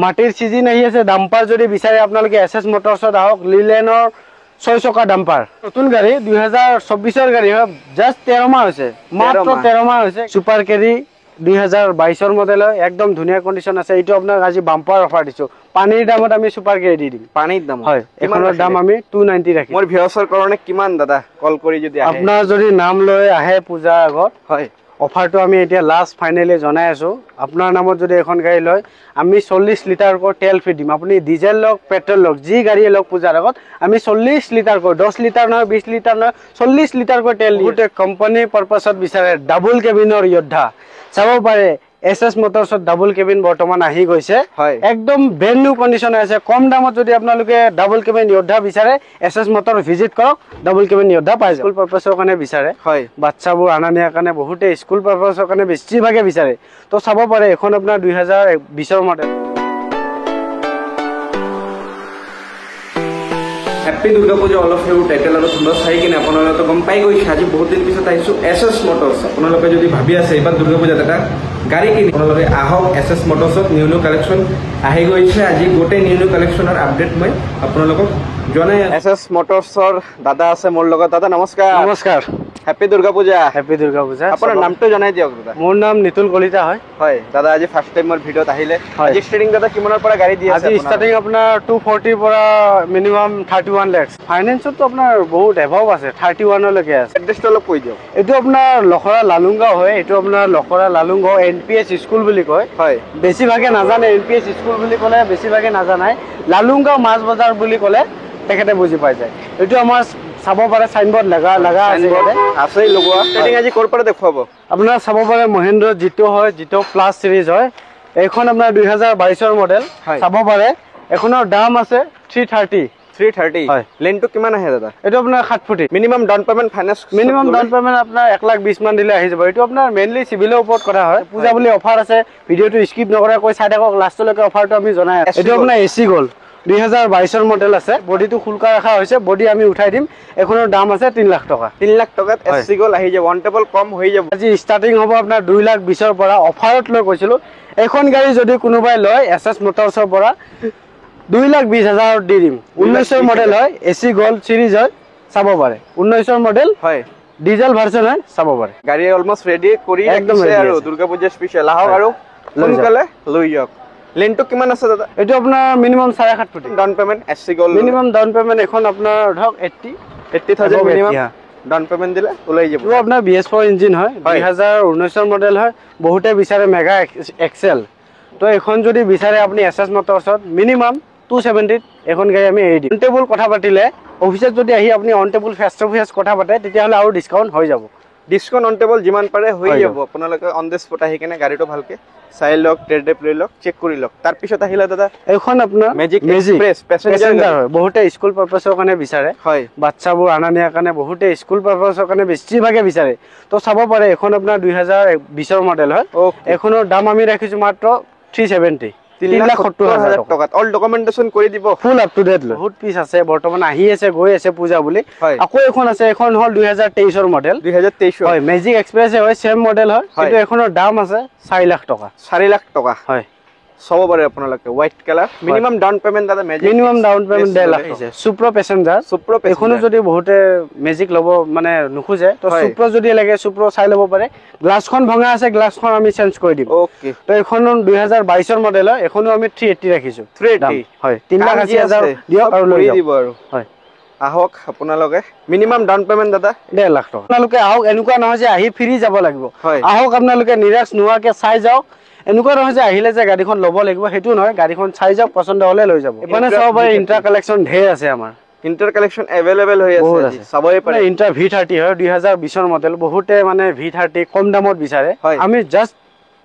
মাটিৰ সিজন আহি আছে ডাম্পাৰ যদি বিচাৰে আপোনালোকে এসএস মোটৰছত আহক লিলেনৰ 6 চকা ডাম্পাৰ নতুন গাড়ী 2024 গাড়ী হয় জাস্ট 13 মাহ হৈছে মাত্ৰ 13 মাহ হৈছে সুপাৰ কেৰি 2022 মডেল হয় একদম ধুনিয়া কন্ডিশন আছে এইটো আপোনাক আজি বাম্পাৰ অফাৰ দিছো পানীৰ দামত আমি সুপাৰ কেৰি দি দিম পানীৰ দাম হয় এখনৰ দাম আমি 290 ৰাখি মোৰ ভিউয়াৰ্ছৰ কাৰণে কিমান দাদা কল কৰি যদি আহে আপোনাৰ যদি নাম লৈ আহে পূজা আগত হয় অফাৰটো আমি এতিয়া লাষ্ট ফাইনালি জনাই আছো আপোনাৰ নামত যদি এখন গাড়ী লয় আমি 40 লিটাৰ কৰ তেল ফ্ৰী দিম আপুনি ডিজেল লক পেট্ৰল লক যি গাড়ী লক পূজাৰ আগত আমি 40 লিটাৰ কৰ 10 লিটাৰ নহয় 20 লিটাৰ নহয় 40 লিটাৰ কৰ তেল দিওঁ কোম্পানী পাৰপাছত বিচাৰে ডাবল কেবিনৰ যোদ্ধা চাব পাৰে এসএস মোটৰছত ডাবল কেবিন বৰ্তমান আহি গৈছে একদম ব্ৰেন্ড নিউ কন্ডিশন আছে কম দামত যদি আপোনালোকে ডাবল কেবিন যোদ্ধা বিচাৰে এসএস মোটৰ ভিজিট কৰক ডাবল কেবিন যোদ্ধা পাই স্কুল পাৰপাছৰ কাৰণে বিচাৰে বাচ্চাবোৰ আনা নিয়াৰ কাৰণে বহুতে স্কুল পাৰপাছৰ কাৰণে বেছিভাগে বিচাৰে তো চাব পাৰে এখন আপোনাৰ 2020 model happy Durga Puja all of you title और सुंदर চাই কিনে আপোনালোকে গম পাই গৈছে আজি বহুত দিন পিছত আহিছো এসএস মোটৰছ আপোনালোকে যদি ভাবি আছে এবাৰ দুৰ্গা পূজাত এটা গাড়ী কিনি আপোনালোকে আহক এসএস মোটৰছত নিউ কালেকশন আহি গৈছে আজি গোটে নিউ কালেকশনৰ আপডেট মই আপোনালোকক জনাই এসএস মোটৰছৰ দাদা আছে মোৰ লগত দাদা নমস্কাৰ নমস্কাৰ हैप्पी दुर्गा पूजा আপোনাৰ নামটো জনাই দিয়ক দাদা মোৰ নাম নিতুল কলিতা হয় হয় দাদা আজি ফাৰ্স্ট টাইম মোৰ ভিডিওত আহিলে আজি ষ্টাৰ্টিং দাদা কিমানৰ পৰা গাড়ী দি আছে আজি ষ্টাৰ্টিং আপোনাৰ 240 পৰা মিনিমাম 31 লাখ ফাইনান্সত তো আপোনাৰ বহুত এভাব আছে 31 লৈকে আছে এড্ৰেছটো অলপ কৈ দিয়ক এটো আপোনাৰ লখৰা লালুংগাঁও হয় এটো আপোনাৰ লখৰা লালুংগাঁও এনপিএস স্কুল বুলি কয় হয় বেছিভাগে নাজানে এনপিএস স্কুল বুলি ক'লে বেছিভাগে নাজানাই লালুংগাঁও মাছ বজাৰ বুলি ক'লে তেখেতে বুজি পাই যায় এটো আমাৰ চাব পাৰে সাইনবোৰ্ড লাগা আছে লগোৱা ষ্টাৰ্টিং আজি কৰ পৰা দেখুৱাব আপোনাৰ চাব পাৰে মহেন্দ্ৰ জিটো হয় জিটো প্লাস সিৰিজ হয় এখন আপোনাৰ 2022 মডেল চাব পাৰে এখনৰ দাম আছে 330 হয় লেনটো কিমান আহে দাদা এটো আপোনাৰ 7 ফুটি minimum down payment finance minimum down payment আপোনাৰ 1,20,000 মান দিলে আহি যাব এটো আপোনাৰ মেইনলি সিভিলৰ ওপৰত কৰা হয় পূজা বুলি অফাৰ আছে ভিডিওটো স্কিপ নকৰা কৈ চাই থাকক লাষ্টলৈকে অফাৰটো আমি জনাই আছো এটো আপোনাৰ এসি গোল 2022 মডেল আছে বডিটো খুলকা ৰাখা হৈছে বডি আমি উঠাই দিম এখনৰ দাম আছে 3 লাখ টকা 3 লাখ টকাত এসি গোল আহি যাব ওয়ান টেবল কম হৈ যাব আজি ষ্টাৰ্টিং হ'ব আপোনাৰ 2,20,000 ৰ পৰা অফাৰত লৈ কৈছিলো এখন গাড়ী যদি কোনোবাই লয় এসএস মোটৰছৰ পৰা 2,20,000 দি দিম 19 মডেল হয় এসি গোল সিরিজ হয় চাব পাৰে 19 মডেল হয় ডিজেল ভাৰ্সন হয় চাব পাৰে গাড়ী অলমোস্ট ৰেডি কৰি একদম আৰু দুৰ্গা পূজা স্পেশাল আহক আৰু সোনকালে লৈ যাওক লেনটো কিমান আছে দাদা এটো আপোনাৰ মিনিমাম 7.5 ফুটি ডাউন পেমেন্ট এসি গোল মিনিমাম ডাউন পেমেন্ট এখন আপোনাৰ ধৰক 80,000 মিনিমাম ডাউন পেমেন্ট দিলে ওলাই যাব তো আপোনাৰ BS4 ইঞ্জিন হয় 2019 মডেল হয় বহুতে বিচাৰে মেগা এক্সেল তো এখন যদি বিচাৰে আপুনি এসএস মোটৰছত মিনিমাম 270 এখন গাড়ী আমি এৰি দিম অন টেবল কথা পাতিলে অফিসত যদি আহি আপুনি on table face to face কথা পাতে তেতিয়া হলে আৰু ডিসকাউন্ট হৈ যাব ডিসকাউন্ট অন টেবল যিমান পাৰে হৈ যাব আপোনালোকে অন দি স্পট আহি কিনে গাড়ীটো ভালকে চাই লওক ট্ৰেড প্লে লওক চেক কৰি লওক তাৰ পিছত আহিলে দাদা এখন আপোনাৰ মেজিক এক্সপ্ৰেছ প্যাসেঞ্জাৰ হয় বহুতে স্কুল পাৰপাছৰ কাৰণে বিচাৰে হয় বাচ্চাবোৰ আনা নিয়াৰ কাৰণে বহুতে স্কুল পাৰপাছৰ কাৰণে বেছিভাগে বিচাৰে তো চাব পাৰে এখন আপোনাৰ 2020 মডেল হয় এখনৰ দাম আমি ৰাখিছো মাত্ৰ 370 3,70,000 টকা অল ডকুমেন্টেশন কৰি দিব ফুল আপ টু ডেট বহুত পিস আছে বৰ্তমান আহি আছে গৈ আছে পূজা বুলি আকৌ এখন আছে এখন হল 2023 মডেল 2023 হয় মেজিক এক্সপ্ৰেছ হয় সেম মডেল হয় কিন্তু এখনৰ দাম আছে 4 লাখ টকা 4 লাখ টকা হয় সব পাৰে আপোনালোকে white colour minimum down payment দাদা magic minimum down payment 1.5 lakh আছে সুপ্ৰ প্যাসেঞ্জাৰ এখনো যদি বহুতে মেজিক লব মানে নুখুজে তো সুপ্ৰ যদি লাগে সুপ্ৰ চাই লব পাৰে গ্লাছখন ভঙা আছে গ্লাছখন আমি চেঞ্জ কৰি দিম ওকে তো এখন 2022 মডেল হয় এখনো আমি 380 ৰাখিছো 380 হয় 3,80,000 দিয়ক আৰু লৈ দিব আৰু হয় আহক আপোনালোকে মিনিমাম ডাউন পেমেন্ট দাদা 1.5 লাখ টকা আপোনালোকে আহক এনেকুৱা নহয় যে আহি ফ্ৰী যাব লাগিব আহক আপোনালোকে নিৰাশ নোৱাকে চাই যাওক এনেকুৱা নহয় যে আহিলে যে গাড়ীখন ল'ব লাগিব হেতু নহয় গাড়ীখন চাই যাওক পছন্দ হলে লৈ যাব মানে চাব পাৰে ইন্টাৰ কালেকশন ঢেৰ আছে আমাৰ ইন্টাৰ কালেকশন अवेलेबल হৈ আছে চাবই পাৰে ইন্টাৰ V30 হয় 2020 মডেল বহুতে মানে V30 কম দামত বিচাৰে আমি জাস্ট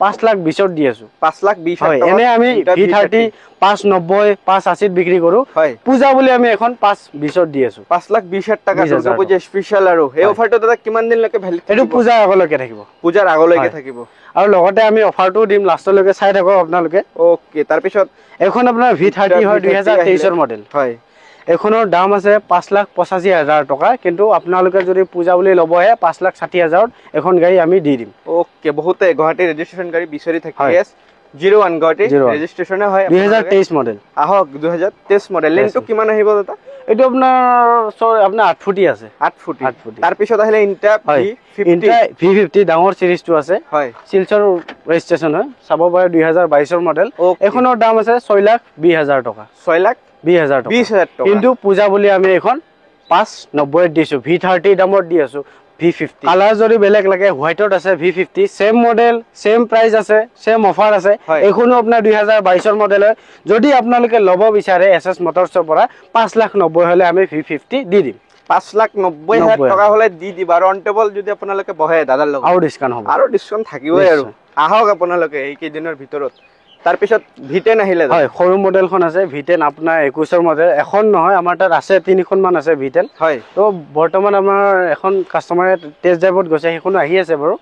5,20,000 দি আছো 5,20,000 হয় এনে আমি V30 590 580 বিক্ৰী কৰো পূজা বুলি আমি এখন 520 দি আছো 5,20,000 টাকা দুৰ্গা পূজা স্পেশাল আৰু এই অফাৰটো দাদা কিমান দিন লৈকে ভ্যালিড এটো পূজা আগলৈকে থাকিব পূজাৰ আগলৈকে থাকিব আৰু লগতে আমি অফাৰটো দিম লাষ্টলৈকে চাই থাকক আপোনালোকে ওকে তাৰ পিছত এখন আপোনাৰ V30 হয় 2023 মডেল হয় এখনৰ দাম আছে 5,85,000 টকা কিন্তু আপোনালোকে যদি পূজা বুলি লবহে 5,60,000 এখন গাড়ী আমি দি দিম ওকে বহুতে গুৱাহাটী ৰেজিষ্ট্ৰেচন গাড়ী বিচাৰি থাকি আছে 01 গুৱাহাটী 01 ৰেজিষ্ট্ৰেচনে হয় 2023 মডেল আহক 2023 মডেল লেনটো কিমান আহিব দাদা এইটো আপোনাৰ আপোনাৰ 8 ফুটি আছে 8 ফুটি তাৰ পিছত আহিলে ইনটা V50 ডাঙৰ সিৰিজটো আছে হয় শিলচৰ ৰেজিষ্ট্ৰেচন হয় চাব পাৰে 2022 মডেল এখনৰ দাম আছে 6,20,000 টকা 6,20,000 টকা কিন্তু পূজা বুলি আমি এখন 590 দিছো V30 দামত দি আছো V50 কালাৰ যদি বেলেগ লাগে হোৱাইটত আছে V50 same model same price আছে সেম অফাৰ আছে এখনো আপোনাৰ 2022 মডেল হয় যদি আপোনালোকে ল'ব বিচাৰে এসএস মটৰছৰ পৰা 5,90,000 হলে আমি V50 দি দিম 5,90,000 টকা হলে দি দিবা আৰু অন টেবল যদি আপোনালোকে বহে দাদাৰ লগত আৰু ডিসকাউন্ট হ'ব আৰু ডিসকাউন্ট থাকিবই আৰু আহক আপোনালোকে এই কেইদিনৰ ভিতৰত তাৰ পিছত V10 আহিলে হয় সৰু মডেলখন আছে V10 আপোনাৰ 21 মডেল এখন নহয় আমাৰ তাত আছে তিনিখন মান আছে V10 হয় তো বৰ্তমান আমাৰ এখন কাস্টমাৰে টেষ্ট ড্ৰাইভত গৈছে সেইখন আহি আছে বাৰু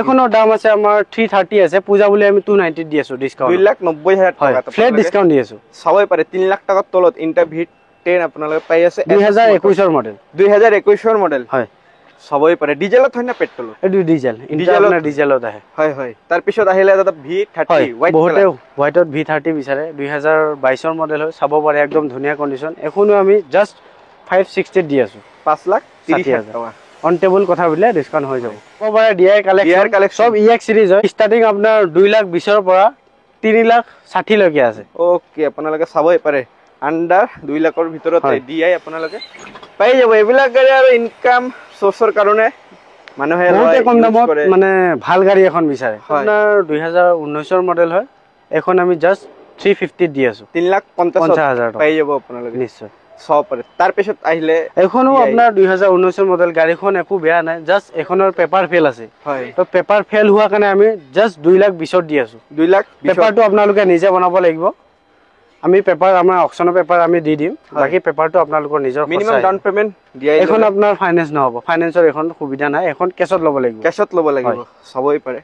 এখনৰ দাম আছে আমাৰ 330 আছে পূজা বুলি আমি 290 দি আছো ডিসকাউন্ট 2,90,000 টকা ফ্লেট ডিসকাউন্ট দি আছো সবাই পাৰে 3 লাখ টকাৰ তলত ইনটা V10 আপোনালোকে পাই আছে 2021 মডেল 2021 মডেল হয় সবাই পাৰে ডিজেলত হয় না পেট্ৰলত এটো ডিজেল ইন্টাৰনেট ডিজেলত আহে হয় হয় তাৰ পিছত আহিলে দাদা V30 হোৱাইট বহুতে হোৱাইটত V30 বিচাৰে 2022 মডেল হয় চাব পাৰে একদম ধুনীয়া কন্ডিশন এখনো আমি জাস্ট 560 দি আছো 5,30,000 টকা অন টেবল কথা বলে ডিসকাউন্ট হৈ যাব চাব পাৰে DI কালেকচন সব EX সিৰিজ হয় ষ্টাৰ্টিং আপোনাৰ 2,20,000 পৰা 3,60,000 লৈকে আছে ওকে আপোনালোকে চাবই পাৰে আন্ডাৰ 2 লাখৰ ভিতৰত DI আপোনালোকে পাই যাব এইবিলাক গাড়ী আৰু ইনকাম সোৰ্সৰ কাৰণে মানুহে বহুত কম দামত মানে ভাল গাড়ী এখন বিচাৰে আপোনাৰ 2019 মডেল হয় এখন আমি জাস্ট 350 দি আছো 3,50,000 পাই যাব আপোনালোকে নিশ্চয় সব পাৰে তাৰ পিছত আহিলে এখনো আপোনাৰ 2019 মডেল গাড়ীখন একো বেয়া নাই জাস্ট এখনৰ পেপাৰ ফেল আছে হয় তো পেপাৰ ফেল হোৱা কাৰণে আমি জাস্ট 2,20,000 দি আছো 2,20,000 পেপাৰটো আপোনালোকে নিজে বনাব লাগিব আমি পেপাৰ আমাৰ অকশনৰ পেপাৰ আমি দি দিম বাকি পেপাৰটো আপোনালোকৰ নিজৰ মিনিমাম ডাউন পেমেন্ট দিয়াই এখন আপোনাৰ ফাইনান্স নহব ফাইনান্সৰ এখন সুবিধা নাই এখন কেছত ল'ব লাগিব সবই পাৰে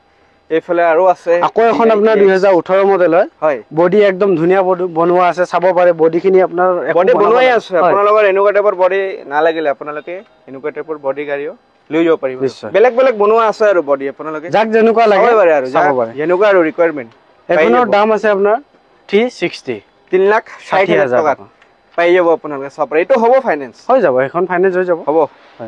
এইফালে আৰু আছে আকৌ এখন আপোনাৰ 2018 মডেল হয় বডি একদম ধুনীয়া বনোৱা আছে চাব পাৰে বডিখিনি আপোনাৰ বডি বনোৱাই আছে আপোনালোকৰ এনেকুৱা টাইপৰ বডি না লাগিলে আপোনালোকে এনেকুৱা টাইপৰ বডি গাড়ীও লৈ যাব পাৰিব বেলেগ বেলেগ বনোৱা আছে আৰু বডি আপোনালোকে যাক যেনেকুৱা লাগে পাৰে আৰু চাব পাৰে যেনেকুৱা আৰু ৰিকোয়াৰমেন্ট এখনৰ দাম আছে আপোনাৰ 360 3,60,000 টকা পাই যাব আপোনালোকে সব এইটো হ'ব ফাইনান্স হৈ যাব এখন ফাইনান্স হৈ যাব হ'ব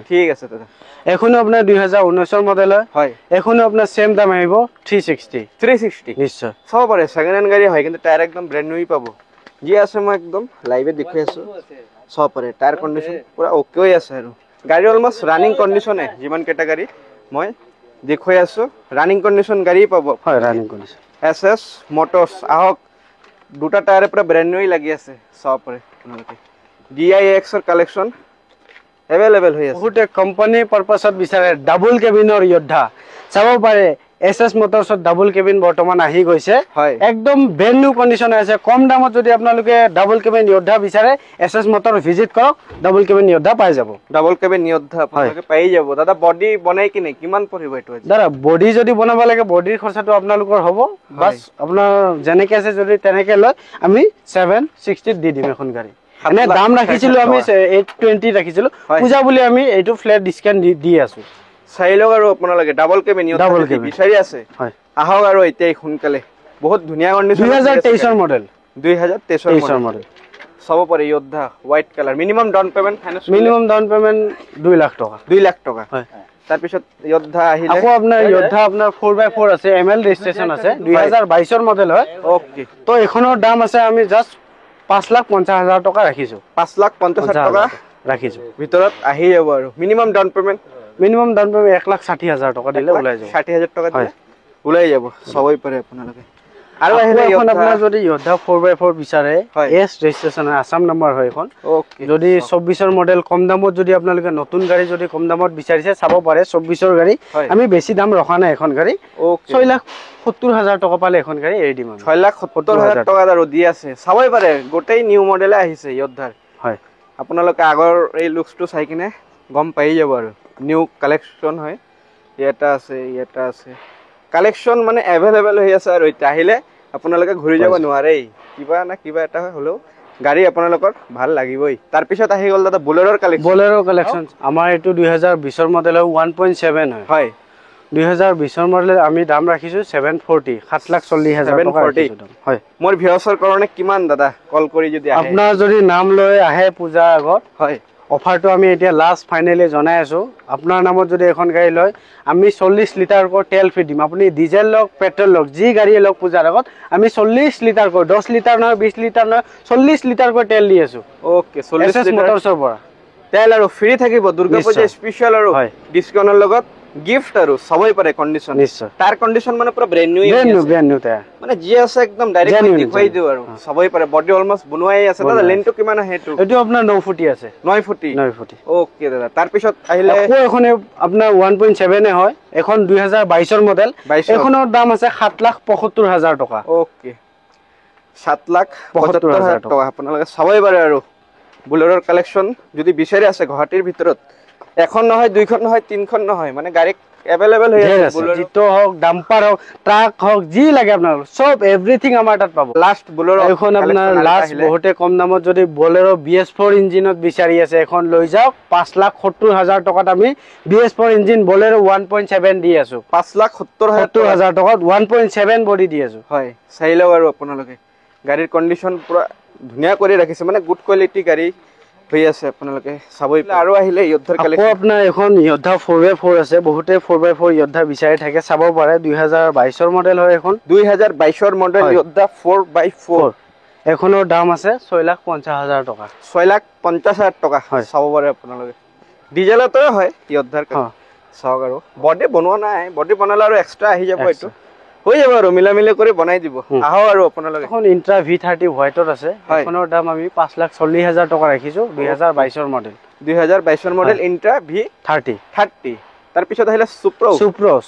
ঠিক আছে দাদা এখনো আপোনাৰ 2019 মডেল হয় এখনো আপোনাৰ সেম দাম আহিব 360 নিশ্চয় সব পাৰে সেকেন্ড হ্যান্ড গাড়ী হয় কিন্তু টায়াৰ একদম ব্ৰ্যান্ড নিউ পাব যি আছে মই একদম লাইভে দেখুৱাই আছো সব পাৰে টায়াৰ কন্ডিশন পুৰা ওকে হৈ আছে আৰু গাড়ী অলমোস্ট ৰানিং কন্ডিশনে যিমান কেটা গাড়ী মই দেখুৱাই আছো ৰানিং কন্ডিশন গাড়ী পাব হয় ৰানিং কন্ডিশন এসএস মোটরস আহক দুটা টায়ারে পুরো ব্র্যান্ড নিউ লাগি আছে সব পরে আপনাদের DIX এর কালেকশন अवेलेबल হৈ আছে বহুতে কোম্পানি পারপাসত বিচাৰে ডাবল কেবিনৰ যোদ্ধা চাব পাৰে এসএস মোটৰছত ডাবল কেবিন বৰ্তমান আহি গৈছে একদম ব্র্যান্ড নিউ কন্ডিশন আছে কম দামত যদি আপোনালোকে ডাবল কেবিন যোদ্ধা বিচাৰে এসএস মোটৰ ভিজিট কৰক ডাবল কেবিন যোদ্ধা পাই যাব ডাবল কেবিন যোদ্ধা আপোনালোকে পাই যাব দাদা বডি বনাই কিনে কিমান পৰিব এটো দাদা বডি যদি বনাব লাগে বডিৰ খৰচাটো আপোনালোকৰ হ'ব বাস আপোনাৰ যেনেকে আছে যদি তেনেকে লয় আমি 760 দি দিম এখন গাড়ী এনে দাম ৰাখিছিলো আমি 820 ৰাখিছিলো পূজা বুলি আমি এইটো ফ্ল্যাট ডিসকাউন্ট দি আছো চাইলক আৰু আপোনালোকে ডাবল কেবিন বিচাৰি আছে আহক আৰু এতিয়া সোনকালে বহুত ধুনীয়া কন্ডিশন 2023 মডেল 2023 মডেল সব পৰে যোদ্ধা white colour minimum down payment finance 2 lakh টকা 2 লাখ টকা হয় তাৰ পিছত যোদ্ধা আহিলে আকৌ আপোনাৰ যোদ্ধা আপোনাৰ 4x4 আছে ML ৰেজিষ্ট্ৰেচন আছে 2022 মডেল হয় ওকে তো এখনৰ দাম আছে আমি জাস্ট 5,50,000 টকা ৰাখিছো 5,50,000 টকা ৰাখিছো ভিতৰত আহি যাব আৰু মিনিমাম ডাউন পেমেন্ট 1,60,000 টকা দিলে ওলাই যাব 60,000 টকা দিলে ওলাই যাব সবই পাৰে আপোনালোকে আৰু আহিলে এখন আপোনাৰ যদি যোদ্ধা 4x4 বিচাৰে এস ৰেজিষ্ট্ৰেচন আসাম নম্বৰ হয় এখন ওকে যদি 24 ৰ মডেল কম দামত যদি আপোনালোকে নতুন গাড়ী যদি কম দামত বিচাৰিছে চাব পাৰে 24 ৰ গাড়ী আমি বেছি দাম ৰখা নাই এখন গাড়ী 6,70,000 টকা পালে এখন গাড়ী এৰি দিম 6,70,000 টকা আৰু দি আছে চাবই পাৰে গোটেই নিউ মডেলে আহিছে যোদ্ধাৰ হয় আপোনালোকে আগৰ এই লুকসটো চাই কিনে গম পাই যাব আৰু নিউ কালেকশন হয় এটা আছে কালেকশন মানে अवेलेबल হৈ আছে আৰু এটা আহিলে আপোনালোকে ঘূৰি যাব নোৱাৰে কিবা না কিবা এটা হলো গাড়ী আপোনালোকৰ ভাল লাগিবই তাৰ পিছত আহি গল দাদা বোলেৰোৰ কালেকশন আমাৰ এটো 2020 ৰ মডেল 1.7 হয় 2020 মডেল আমি দাম ৰাখিছো 740 7,40,000 টকা 740 ৰাখিছো দাম হয় মোৰ ভিউয়াৰ্ছৰ কাৰণে কিমান দাদা কল কৰি যদি আহে আপোনাৰ যদি নাম লৈ আহে পূজাৰ আগত হয় অফাৰটো আমি এতিয়া লাষ্ট ফাইনেলি জনাই আছো আপোনাৰ নামত যদি এখন গাড়ী লয় আমি 40 লিটাৰ কৈ তেল ফ্ৰী দিম আপুনি ডিজেল লওক পেট্ৰল লওক যি গাড়ী লওক পূজাৰ আগত আমি 40 লিটাৰ কৈ 10 লিটাৰ নহয় 20 লিটাৰ নহয় 40 লিটাৰ কৈ তেল দি আছো ওকে 40 এছএছ লিটাৰ মটৰছৰ পৰা তেল আৰু ফ্ৰী থাকিব দুৰ্গা পূজা নিশ্চয়। স্পেশাল আৰু হয়। ডিসকাউন্টৰ লগত গিফট আৰু সবই পাৰে কন্ডিশন নিশ্চয় তাৰ কন্ডিশন মানে পুৰা ব্ৰ্যান্ড ব্ৰেণ্ড নিউ টায়াৰ মানে জি আছে একদম ডাইৰেক্ট Genuine, দেখুৱাই দিও আৰু সবই পাৰে বডি অলমোস্ট বনুৱাই আছে দাদা লেনটো কিমান আহে এটো এইটো আপোনাৰ 9 ফুটি আছে 9 ফুটি 9 ফুটি ওকে দাদা তাৰ পিছত আহিলে আকৌ এখন আপোনাৰ 1.7 এ হয় এখন 2022 মডেল 22 এখনৰ দাম আছে 7,75,000 টকা ওকে 7,75,000 টকা আপোনালোকে সবই পাৰে আৰু বুলেৰৰ কালেকশন যদি বিচাৰি আছে গুৱাহাটীৰ ভিতৰত এখন নহয় দুইখন নহয় তিনখন নহয় মানে গাড়ী এভেইলেবল হৈ আছে বুলেৰো জিতো হওক ডাম্পাৰ হওক ট্ৰাক হওক যি লাগে আপোনাৰ সব এভৰিথিং আমাৰ তাত পাব লাষ্ট বুলেৰো এখন আপোনাৰ লাষ্ট বহুতে কম দামত যদি বলেৰো BS4 ইঞ্জিনত বিচাৰি আছে এখন লৈ যাওক 5,70,000 টকাত আমি BS4 ইঞ্জিন বলেৰো 1.7 দি আছো 5,70,000 টকাত 1.7 বডি দি আছো হয় চাই লও আৰু আপোনালোকে গাড়ীৰ কন্ডিশন পুৰা ধুনিয়া কৰি ৰাখিছে মানে গুড কোৱালিটি গাড়ী হৈ আছে আপোনালোকে চাবই আৰু আহিলে য়োদ্ধাৰ আকৌ কালেকশন আপোনাৰ এখন য়োদ্ধা 4x4 আছে বহুতে 4x4 য়োদ্ধা বিচাৰি থাকে চাব পাৰে 2022 মডেল হয় এখন 2022 মডেল হয়। য়োদ্ধা 4x4 এখনৰ দাম আছে 6,50,000 টকা 6,50,000 টকা হয়। চাব পাৰে আপোনালোকে ডিজেলতে হয় য়োদ্ধাৰ চাওক আৰু বডি বনোৱা নাই বডি বনালে আৰু এক্সট্ৰা আহি যাব এইটো হৈ যাব আৰু মিলা মিলি কৰি বনাই দিব আহক আৰু আপোনালোকে এখন ইন্ট্ৰা V30 হোৱাইটত আছে হয়। এখনৰ দাম আমি 5,40,000 টকা ৰাখিছো 2022 মডেল 2022 মডেল ইন্ট্ৰা V30 তাৰ পিছত আহিলে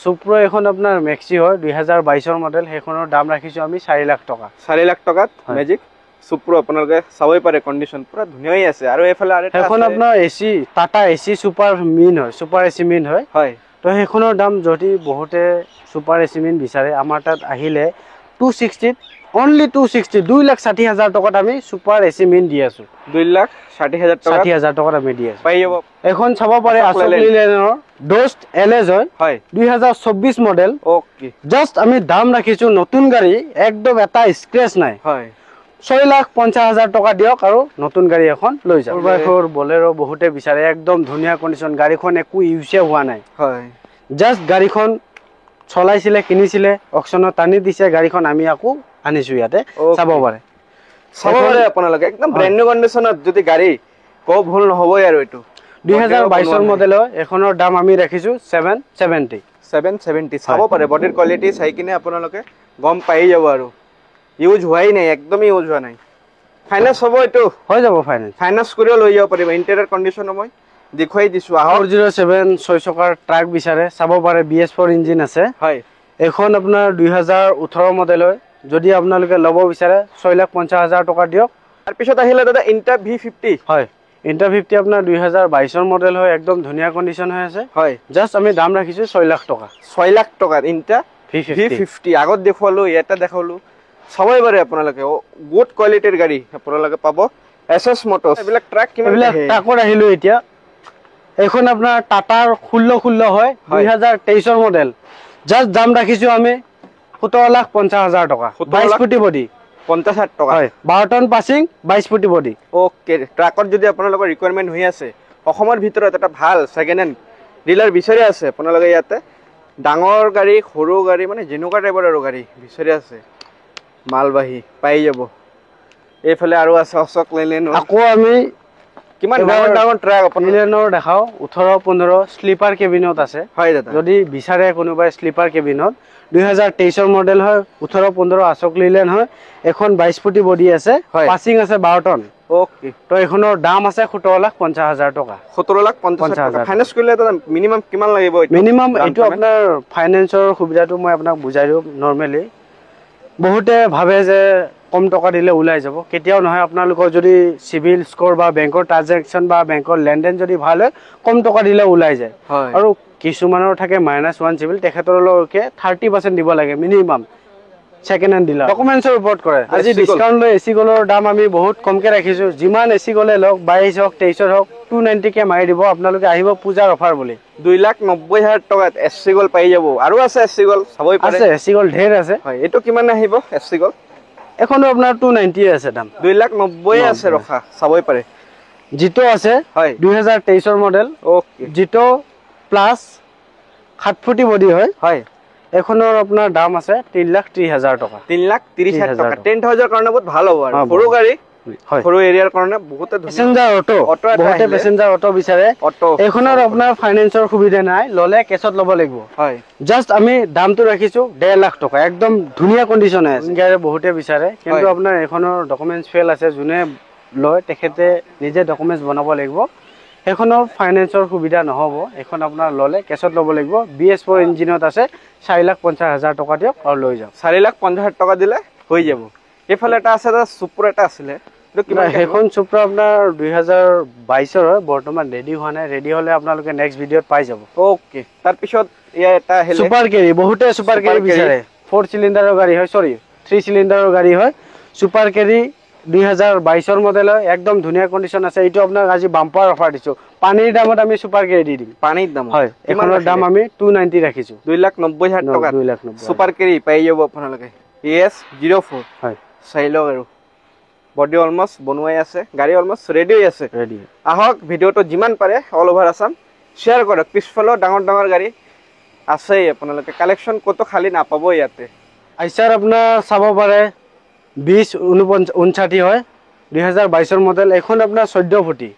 সুপ্ৰ এখন আপোনাৰ মেক্সি হয় 2022 মডেল সেইখনৰ দাম ৰাখিছো আমি 4 লাখ টকা 4 লাখ টকাত হয়। মেজিক সুপ্ৰ আপোনালোকে চাবই পাৰে কন্ডিশন পুৰা ধুনীয়াই আছে আৰু এফালে আৰু এটা সেইখন আছে আপোনাৰ এসি টাটা এসি সুপাৰ মিন হয় সুপাৰ এসি মিন হয় হয় তো সেইখনৰ দাম যদি বহুতে সুপাৰ এসি মিন বিচাৰে আমাৰ তাত আহিলে 260 অনলি 260 2,60,000 টকাত আমি সুপাৰ এসি মিন দি আছো 2,60,000 টকা 60,000 টকাত আমি দি আছো পাই যাব এখন চাব পাৰে অশোক আশোক লেলেণ্ড। লেলেনৰ ডোষ্ট এলএজ হয় হয় 2024 মডেল ওকে জাস্ট আমি দাম ৰাখিছো নতুন গাড়ী একদম এটা স্ক্ৰেচ নাই হয় 6,50,000 টকা দিয়ক আৰু নতুন গাড়ী এখন লৈ যাওক 4x4 বলেৰো বহুতে বিচাৰে একদম ধুনীয়া কণ্ডিশ্যন গাড়ীখন একো ইউজে হোৱা নাই হয় জাস্ট গাড়ীখন চলাইছিলে কিনিছিলে অকশ্যনত টানি দিছে গাড়ীখন আমি আকৌ আনিছো ইয়াতে Okay. চাব পাৰে চাব পাৰে আপোনালোকে একদম ব্ৰেণ্ড নিউ কণ্ডিশ্যনত যদি গাড়ী কো ভুল নহবই আৰু এইটো 2022 মডেলৰ এখনৰ দাম আমি ৰাখিছো 770 770 চাব পাৰে বডিৰ কোৱালিটি চাই কিনে আপোনালোকে গম পাই যাব আৰু ইউজ হোৱাই নাই একদমই ইউজ হোৱা নাই ফাইনান্স হ'ব এইটো হৈ যাব ফাইনেন্স ফাইনান্স কৰিও লৈ যাব পাৰিব ইণ্টেৰিয়ৰ কণ্ডিশ্যন মই দেখুৱাই দিছো আহক 407 6 চকাৰ ট্ৰাক বিচাৰে চাব পাৰে BS4 ইঞ্জিন আছে হয় এখন আপোনাৰ 2018 মডেল হয় যদি আপোনালোকে ল'ব বিচাৰে 6,50,000 টকা দিয়ক তাৰ পিছত আহিলে দাদা ইণ্টা V50 হয় ইণ্টা 50 আপোনাৰ 2022 মডেল হয় একদম ধুনীয়া কণ্ডিশ্যন হৈ আছে হয় জাস্ট আমি দাম ৰাখিছো 6 লাখ টকা 6 লাখ টকাত ইণ্টা V50 V50 আগত দেখুৱালো ইয়াতে দেখালো সবাই পাৰে আপোনালোকে গুড কোৱালিটিৰ গাড়ী আপোনালোকে পাব SS মটৰছ এইবিলাক ট্ৰাক কিমান এইবিলাক টাকত আহিলো এতিয়া এখন আপোনাৰ টাটাৰ 16 হয় 2023 মডেল জাস্ট দাম ৰাখিছো আমি 17,50,000 টকা 22 ফুটি বডি 50,000 টকা হয় 12 টন পাছিং 22 ফুটি বডি ওকে ট্ৰাকত যদি আপোনালোকৰ ৰিকুৱাৰমেণ্ট হৈ আছে অসমৰ ভিতৰত এটা ভাল ছেকেণ্ড হেণ্ড ডিলাৰ বিচাৰি আছে আপোনালোকে ইয়াতে ডাঙৰ গাড়ী সৰু গাড়ী মানে যেনেকুৱা টাইপৰ আৰু গাড়ী বিচাৰি আছে মালবাহী পাই যাব এইফালে আৰু আছে অশোক লেলেণ্ড আকৌ আমি কিমান এবাৰ ডাঙৰ ডাঙৰ ট্ৰাক আপোনালোকে লেলেনৰ দেখাও 18-15 স্লিপাৰ কেবিনত আছে হয় দাদা যদি বিচাৰে কোনোবাই স্লিপাৰ কেবিনত 2023 মডেল হয় 18-15 অশোক লেলেন হয় এখন 22 ফুটি বডি আছে হয়। পাছিং আছে 12 টন ওকে তো এখনৰ দাম আছে 17,50,000 টকা 17,50,000 টকা ফাইনান্স কৰিলে দাদা মিনিমাম কিমান লাগিব মিনিমাম এইটো আপোনাৰ ফাইনেন্সৰ সুবিধাটো মই আপোনাক বুজাই দিওঁ নৰ্মেলি বহুতে ভাবে যে কম টকা দিলে ওলাই যাব কেতিয়াও নহয় আপোনালোকৰ যদি সিভিল স্কোৰ বা বেংকৰ ট্ৰানজেকশ্যন বা বেংকৰ লেনদেন যদি ভাল হয় কম টকা দিলে ওলাই যায় হয় আৰু কিছুমানৰ থাকে -1 সিভিল তেখেতলৈকে 30% দিব লাগে মিনিমাম সেকেন্ড হ্যান্ড ডিলাৰ ডকুমেন্টছৰ ওপৰত কৰে আজি AC Gold। ডিসকাউন্ট লৈ এসি গলৰ দাম আমি বহুত কমকে ৰাখিছো যিমান এসি গলে লওক 22 হওক 23 হওক 290 মাৰি দিব আপোনালোকে আহিব পূজাৰ অফাৰ বুলি 2,90,000 টকাত এসি গল পাই যাব আৰু আছে এসি গল চাবই পাৰে আছে এসি গল ঢেৰ আছে হয় এটো কিমান আহিব এসি গল এখনো আপোনাৰ 290 আছে দাম 2,90,000 আছে ৰখা চাবই পাৰে জিটো আছে হয় 2023 ৰ মডেল ওকে জিটো প্লাস 7 ফুটি বডি হয় হয় এখনৰ আপোনাৰ দাম আছে 3,30,000 টকা 3,30,000 টকা 10,000 কাৰণে বহুত ভাল হ'ব আৰু সৰু গাড়ী হয় সৰু এৰিয়াৰ কাৰণে বহুতে প্যাসেঞ্জাৰ অটো বহুতে প্যাসেঞ্জাৰ অটো বিচাৰে অটো এখনৰ আপোনাৰ ফাইনান্সৰ সুবিধা নাই ললে কেছত ল'ব লাগিব হয় জাস্ট আমি দামটো ৰাখিছো 1.5 লাখ টকা একদম ধুনীয়া কন্ডিশনে আছে গাড়ী বহুতে বিচাৰে কিন্তু আপোনাৰ এখনৰ ডকুমেন্টস ফেল আছে যোনে লয় তেখেতে নিজে ডকুমেন্টস বনাব লাগিব এখনৰ ফাইনান্সৰ সুবিধা নহব এখন আপোনাৰ ললে কেছত ল'ব লাগিব BS4 ইঞ্জিনত আছে 4,50,000 টকা দিয়ক আৰু লৈ যাওক 4,50,000 টকা দিলে হৈ যাব এফালে এটা আছে সুপ্ৰ এটা আছিল এটো কিমান এখন সুপ্ৰ আপোনাৰ 2022 ৰ হয় বৰ্তমান ৰেডি হোৱা নাই ৰেডি হলে আপোনালোকে নেক্সট ভিডিঅত পাই যাব ওকে তাৰ পিছত ইয়া এটা হেলে সুপাৰ কেৰি বহুতে সুপাৰ কেৰি বিচাৰে 4 সিলিন্ডাৰৰ গাড়ী হয় সৰি 3 সিলিন্ডাৰৰ গাড়ী হয় সুপাৰ কেৰি 2022 ৰ মডেল হয় একদম ধুনীয়া কন্ডিশন আছে এইটো আপোনাক আজি বাম্পাৰ অফাৰ দিছো পানীৰ দামত আমি সুপাৰ কেৰি দি দিম পানীৰ দাম হয় এখনৰ দাম আমি 290 ৰাখিছো 2,90,000 টকা 2,90,000 সুপাৰ কেৰি পাই যাব আপোনালোকে ES04 হয় চাইলক আৰু বডি অলমোস্ট বনুৱাই আছে গাড়ী অলমোস্ট ৰেডি আছে ৰেডি আহক ভিডিওটো যিমান পাৰে অল ওভাৰ আসাম শেয়াৰ কৰক পিছফালৰ ডাঙৰ ডাঙৰ গাড়ী আছে আপোনালোকে কালেকচন কত খালি নাপাব ইয়াতে আইচাৰ আপোনাৰ চাব পাৰে 2059 হয় 2022 ৰ মডেল এখন আপোনাৰ 14 ফুটি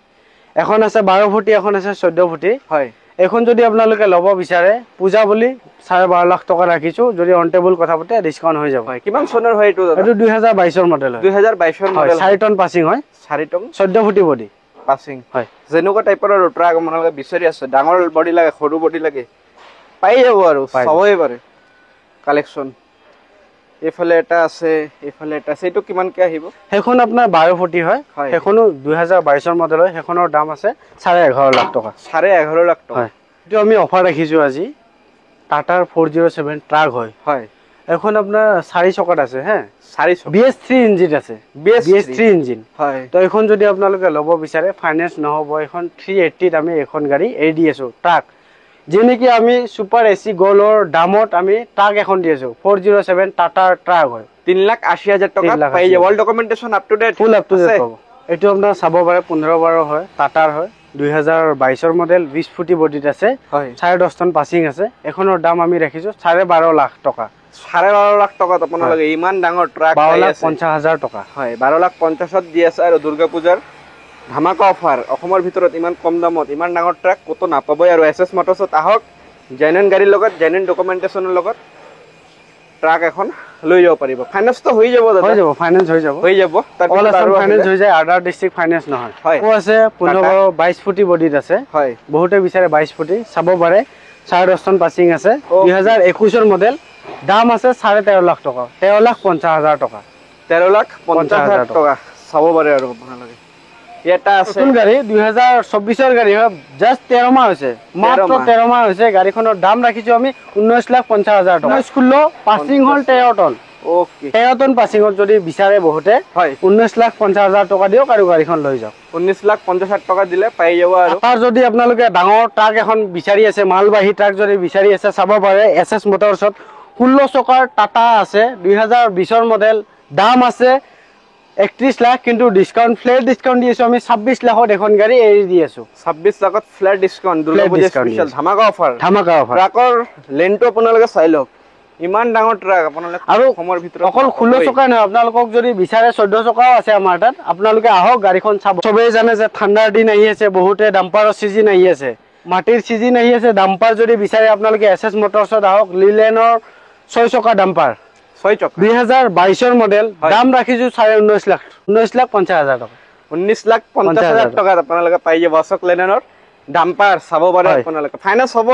এখন আছে 12 ফুটি এখন আছে 14 ফুটি হয় এখন যদি আপোনালোকে ল'ব বিচাৰে পূজা বুলি 12.5 লাখ টকা ৰাখিছো যদি অন টেবল কথা পাতে ডিসকাউন্ট হৈ যাব হয় কিমান চনৰ হয় এটো এটো 2022 ৰ মডেল হয় 2022 ৰ মডেল 4 টন পাসিং হয় 4 টন 14 ফুটি বডি পাসিং হয় যেনেকুৱা টাইপৰ ট্ৰাক আপোনালোকে বিচাৰি আছে ডাঙৰ বডি লাগে সৰু বডি লাগে পাই যাব আৰু সবই পাৰে কালেকচন এফালে এটা আছে এটো কিমান কে আহিব হেখন আপোনাৰ 12 ফুটি হয় হেখনো 2022 ৰ মডেল হয় হেখনৰ দাম আছে 11.5 লাখ টকা 11.5 লাখ টকা হয় এটো আমি অফাৰ ৰাখিছো আজি টাটাৰ 407 ট্ৰাক হয় হয় এখন আপোনাৰ 4 চকাত আছে হে 400 BS3 ইঞ্জিন আছে BS3 ইঞ্জিন হয় তো এখন যদি আপোনালোকে ল'ব বিচাৰে ফাইনান্স নহব এখন 380 ত আমি এখন গাড়ী এৰি দি আছো ট্ৰাক যেনেকি আমি সুপাৰ এসি গোলৰ দামত আমি ট্ৰাক এখন দি আছো 407 টাটাৰ ট্ৰাক হয় 3,80,000 টকা পাই যাব all documentation up to date full up to date পাব এটো আপোনাৰ চাব পাৰে 15/12 হয় টাটাৰ হয় 2022 ৰ মডেল 20 ফুটি বডিত আছে হয় 10.5 টন পাসিং আছে এখনৰ দাম আমি ৰাখিছো 12.5 লাখ টকা 12.5 লাখ টকা আপোনালোকে ইমান ডাঙৰ ট্ৰাক পাই আছে 12,50,000 টকা হয় 12,50,000 দি আছে আৰু দুৰ্গা পূজাৰ ধামাকা অফাৰ অসমৰ ভিতৰত ইমান কম দামত ইমান ডাঙৰ ট্ৰাক কত নাপাবই আৰু এসএস মোটৰছত আহক জেনুইন গাড়ীৰ লগত জেনুইন ডকুমেন্টেশনৰ লগত ট্ৰাক এখন লৈ যাব পাৰিব ফাইনান্স তো হৈ যাব দাদা হৈ যাব ফাইনান্স হৈ যাব তাৰ অল আসাম ফাইনান্স হৈ যায় আদাৰ ডিস্ট্ৰিক্ট ফাইনান্স নহয় ও আছে 22 ফুটি বডিত আছে হয় বহুতে বিচাৰে 22 ফুটি চাব পাৰে 10.5 টন পাসিং আছে 2021 ৰ মডেল দাম আছে 13.5 লাখ টকা 13,50,000 টকা 13,50,000 টকা চাব পাৰে আৰু আপোনালোকে এটা আছে নতুন গাড়ী 2024 ৰ গাড়ী হয় জাস্ট 13 মাহ হৈছে মাত্ৰ 13 মাহ হৈছে গাড়ীখনৰ দাম ৰাখিছো আমি 19,50,000 টকা স্কুল পাসিং হল 13 টন ওকে 13 টন পাসিংত যদি বিচাৰে বহুতে হয় 19,50,000 টকা দিওক আৰু গাড়ীখন লৈ যাওক 19,50,000 টকা দিলে পাই যাব আৰু তাৰ যদি আপোনালোকে ডাঙৰ ট্ৰাক এখন বিচাৰি আছে মালবাহী ট্ৰাক যদি বিচাৰি আছে চাব পাৰে এসএস মোটৰছত 16 চকাৰ টাটা আছে 2020 ৰ মডেল দাম আছে 31 লাখ কিন্তু ডিসকাউন্ট ফ্লেট ডিসকাউন্ট দিছো আমি 26 লাখত এখন গাড়ী এৰি দি আছো 26 লাখত flat discount Durga Puja special ধামাকা অফাৰ ট্ৰাকৰ লেনটো আপোনালোকে চাই লওক ইমান ডাঙৰ ট্ৰাক আপোনালোকে আৰু অসমৰ ভিতৰত অকল 16 চকা নহয় আপোনালোকক যদি বিচাৰে 14 চকাও আছে আমাৰ তাত আপোনালোকে আহক গাড়ীখন চাব সবেই জানে যে ঠাণ্ডাৰ দিন আহি আছে বহুতে ডাম্পাৰৰ সিজন আহি আছে মাটিৰ সিজন আহি আছে ডাম্পাৰ যদি বিচাৰে আপোনালোকে এসএস মোটৰছত আহক লিলেনৰ 6 চকা ডাম্পাৰ 6 চকা 2022 ৰ মডেল দাম ৰাখিছো 19 লাখ 19,50,000 টকা 19,50,000 টকা আপোনালোকে পাই যাব অশোক লেনেনৰ ডাম্পাৰ চাব পাৰে আপোনালোকে ফাইনান্স হ'ব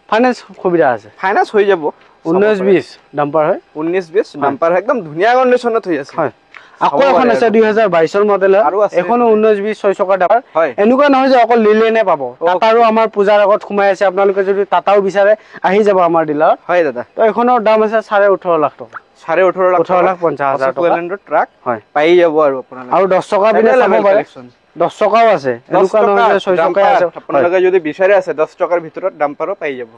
ফাইনান্স সুবিধা আছে ফাইনান্স হৈ যাব 19-20 ডাম্পাৰ হয় 19-20 ডাম্পাৰ একদম ধুনীয়া কন্ডিশনত হৈ আছে হয় আকৌ এখন আছে 2022 ৰ মডেল হয় এখনো 19-20 6 চকা ডাম্পাৰ এনেকুৱা নহয় যে অকল লিলেনে পাব টাটাৰো আমাৰ পূজাৰ আগত সোমাই আছে আপোনালোকে যদি টাটাও বিচাৰে আহি যাব আমাৰ ডিলাৰ হয় দাদা তো এখনৰ দাম আছে 18.5 লাখ টকা 18.5 লাখ 18,50,000 টকা ট্ৰাক হয় পাই যাব আৰু আপোনালোকে আৰু 10 চকা বিনা চাব পাৰে 10 টকাও আছে, 10 এনেকুৱা নহয় যে 6 টকা আছে। আপোনালোকে যদি বিচাৰে আছে 10 টকাৰ ভিতৰত ডাম্পাৰো পাই যাব।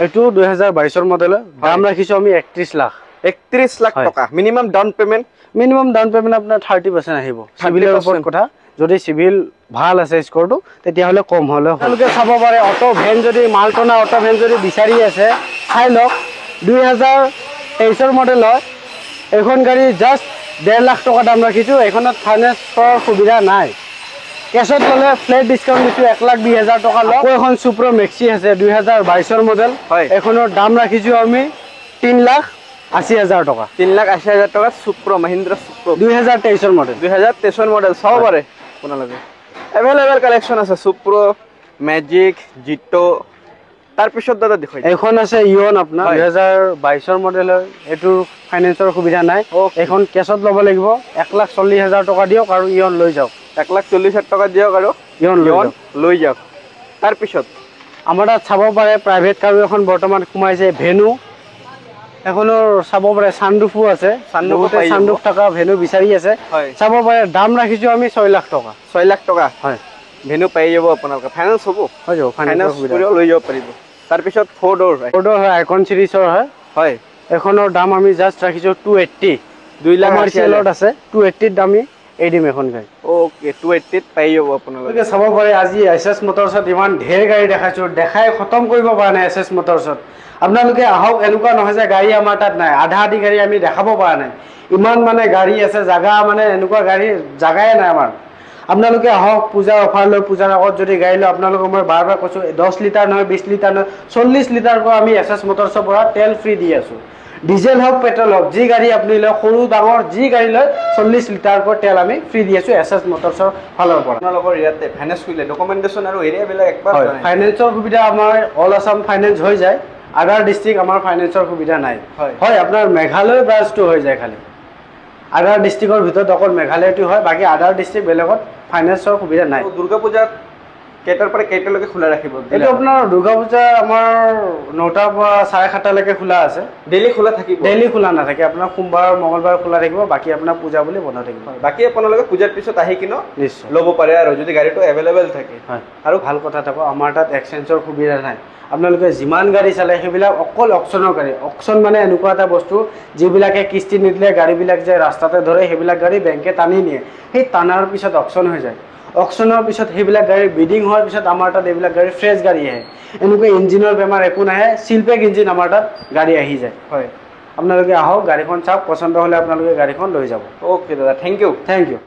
এইটো 2022 মডেলৰ দাম ৰাখিছো আমি 31 লাখ। 31 লাখ টকা minimum down payment. Minimum down payment আপোনাৰ 30% আহিব, সিভিলৰ ওপৰত কথা। যদি সিভিল ভাল আছে স্কৰটো তেতিয়াহ'লে কম হ'লে আপোনালোকে চাব পাৰে। অটো ভেন যদি মালটনা অটো ভেন যদি বিচাৰি আছে চাই লওক। 2023 মডেল হয় এইখন গাড়ী। জাষ্ট 1.5 লাখ টকা দাম ৰাখিছোঁ। এইখনত ফাইনেন্সৰ সুবিধা নাই। কেছত ল'লে ফ্লেট ডিছকাউণ্ট দিছোঁ 1,20,000 টকা লওক। আকৌ এখন চুপ্ৰ মেক্সি আছে 2022 মডেল। এইখনৰ দাম ৰাখিছোঁ আমি 3,80,000 টকা। 3,80,000 টকা চুপ্ৰ মহিন্দ্ৰা চুপ্ৰ 2023 মডেল। 2023 মডেল চাব পাৰে আপোনালোকে। এভেইলেবল কালেকশ্যন আছে চুপ্ৰ, মেজিক, জিটো। তাৰপিছত দাদা দেখুৱাই এখন আছে ইয়ন আপোনাৰ 2022 মডেল হয়। এইটো ফাইনেন্সৰ সুবিধা নাই। এইখন কেছত ল'ব লাগিব। 1,40,000 টকা দিয়ক আৰু ইয়ন লৈ যাওক। 1,40,000 টকা দিয়ক আৰু ইয়ন লৈ যাওক। তাৰপিছত আমাৰ তাত চাব পাৰে প্ৰাইভেট কাৰো এখন বৰ্তমান সোমাইছে ভেনু। এখনৰ চাব পাৰে চানৰুফো আছে। চানৰুফ থকা ভেনু বিচাৰি আছে চাব পাৰে। দাম ৰাখিছোঁ আমি 6 লাখ টকা। 6 লাখ টকা হয় ভেনু পাই যাব আপোনালোকে। ফাইনেন্স হ'ব, হৈ যাব। ফাইনেন্স কৰিও লৈ যাব পাৰিব। তাৰপিছত 4 ডোৰ হয় আইকন চিৰিজৰ হয়। এখনৰ দাম আমি জাষ্ট ৰাখিছোঁ 280। 2 লাখ কমাৰ্চিয়েলত আছে 280 দামী এই দিম এখন গাড়ী। ওকে 280 পাই যাব আপোনালোকে। চাব পাৰে আজি এছএছ মটৰ্ছত ইমান ঢেৰ গাড়ী দেখাইছোঁ, দেখাই খতম কৰিব পৰা নাই এছএছ মটৰ্ছত। আপোনালোকে আহক। এনেকুৱা নহয় যে গাড়ী আমাৰ তাত নাই, আধা আধি গাড়ী আমি দেখাব পৰা নাই। ইমান মানে গাড়ী আছে, জাগা মানে এনেকুৱা গাড়ী জাগাই নাই আমাৰ। আপোনালোকে আহক পূজাৰ অফাৰ লৈ। পূজাৰ আগত যদি গাড়ী লয় আপোনালোকক মই বাৰ বাৰ কৈছোঁ 10 লিটাৰ নহয় 20 লিটাৰ নহয় 40 লিটাৰকৈ আমি এছএছ মটৰ্ছৰ পৰা তেল ফ্ৰী দি আছোঁ। ডিজেল হওক পেট্ৰল হওক যি গাড়ী আপুনি লয়, সৰু ডাঙৰ যি গাড়ী লয় 40 লিটাৰকৈ তেল আমি ফ্ৰী দি আছোঁ এছএছ মটৰ্ছৰ ফালৰ পৰা। আপোনালোকৰ ইয়াতে ফাইনেন্স কৰিলে ডকুমেণ্টেশ্যন আৰু এৰিয়াবিলাক একবাৰ ফাইনেন্সৰ সুবিধা আমাৰ অল আছাম ফাইনেন্স হৈ যায়। আদাৰ ডিষ্ট্ৰিক্ট আমাৰ ফাইনেন্সৰ সুবিধা নাই। হয় আপোনাৰ মেঘালয় ব্ৰাঞ্চটো হৈ যায় খালি। আদাৰ ডিষ্ট্ৰিক্টৰ ভিতৰত অকল মেঘালয়টো হয়, বাকী আদাৰ ডিষ্ট্ৰিক্ট বেলেগত ফাইনেন্সৰ সুবিধা নাই। দুৰ্গা পূজাত কেইটাৰ পৰা কেইটালৈকে খোলা ৰাখিব? এইটো আপোনাৰ দুৰ্গা পূজা আমাৰ 9টাৰ পৰা 7:30লৈকে খোলা আছে। ডেইলি খোলা থাকিব? ডেইলি খোলা নাথাকে। আপোনাৰ সোমবাৰ মঙলবাৰ খোলা থাকিব, বাকী আপোনাৰ পূজা বুলি বন্ধ থাকিব। বাকী আপোনালোকে পূজাৰ পিছত আহি কিনে নিশ্চয় ল'ব পাৰে আৰু যদি গাড়ীটো এভেইলেবল থাকে। হয় আৰু ভাল কথা থাকো আমাৰ তাত এক্সচেঞ্জৰ সুবিধা নাই। আপোনালোকে যিমান গাড়ী চালে সেইবিলাক অকল অকশ্যনৰ গাড়ী। অকশ্যন মানে এনেকুৱা এটা বস্তু যিবিলাকে কিস্তি নিদিলে গাড়ীবিলাক যে ৰাস্তাতে ধৰে, সেইবিলাক গাড়ী বেংকে টানি নিয়ে। সেই টানাৰ পিছত অকশ্যন হৈ যায়। অকশ্যনৰ পিছত সেইবিলাক গাড়ীৰ বিডিং হোৱাৰ পিছত আমাৰ তাত এইবিলাক গাড়ী ফ্ৰেছ গাড়ী আহে। এনেকুৱা ইঞ্জিনৰ বেমাৰ একো নাহে, চিলপেক ইঞ্জিন আমাৰ তাত গাড়ী আহি যায়। হয় আপোনালোকে আহক, গাড়ীখন চাওক, পচন্দ হ'লে আপোনালোকে গাড়ীখন লৈ যাব। অ'কে দাদা, থেংক ইউ।